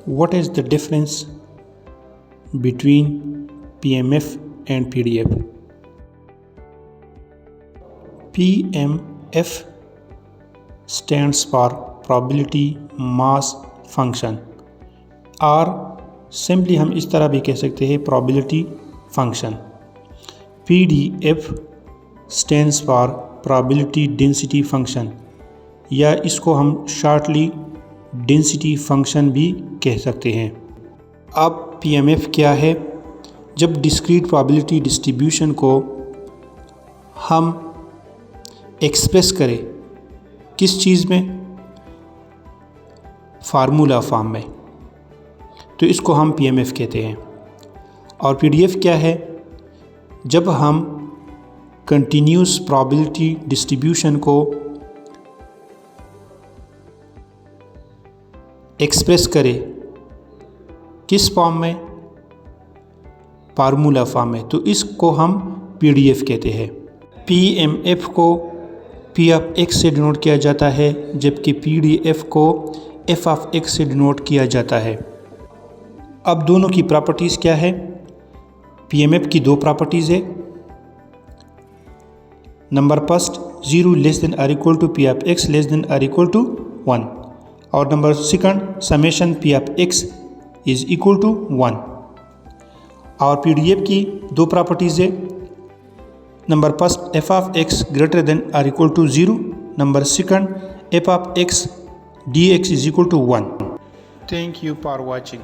what is the difference between PMF and PDF? PMF stands for probability mass function, और simply हम इस तरह भी कह सकते हैं probability function. PDF stands for probability density function, या इसको हम शॉर्टली डेंसिटी फंक्शन भी कह सकते हैं। अब PMF क्या है? जब डिस्क्रीट प्रोबेबिलिटी डिस्ट्रीब्यूशन को हम एक्सप्रेस करें किस चीज़ में, फार्मूला फॉर्म में, तो इसको हम PMF कहते हैं। और PDF क्या है? जब हम कंटिन्यूस प्रोबेबिलिटी डिस्ट्रीब्यूशन को एक्सप्रेस करें किस फॉर्म में, फार्मूला फॉर्म में, तो इसको हम PDF कहते हैं। PMF को P ऑफ X से डिनोट किया जाता है, जबकि PDF को F ऑफ X से डिनोट किया जाता है। अब दोनों की प्रॉपर्टीज़ क्या है? PMF की दो प्रॉपर्टीज़ है। Number first, 0 less than or equal to P of X less than or equal to 1, और number second, summation P of X is equal to 1। और PDF की दो प्रॉपर्टीज़ है। Number first, f of x greater than or equal to 0, number second, f of x dx is equal to 1। Thank you for watching.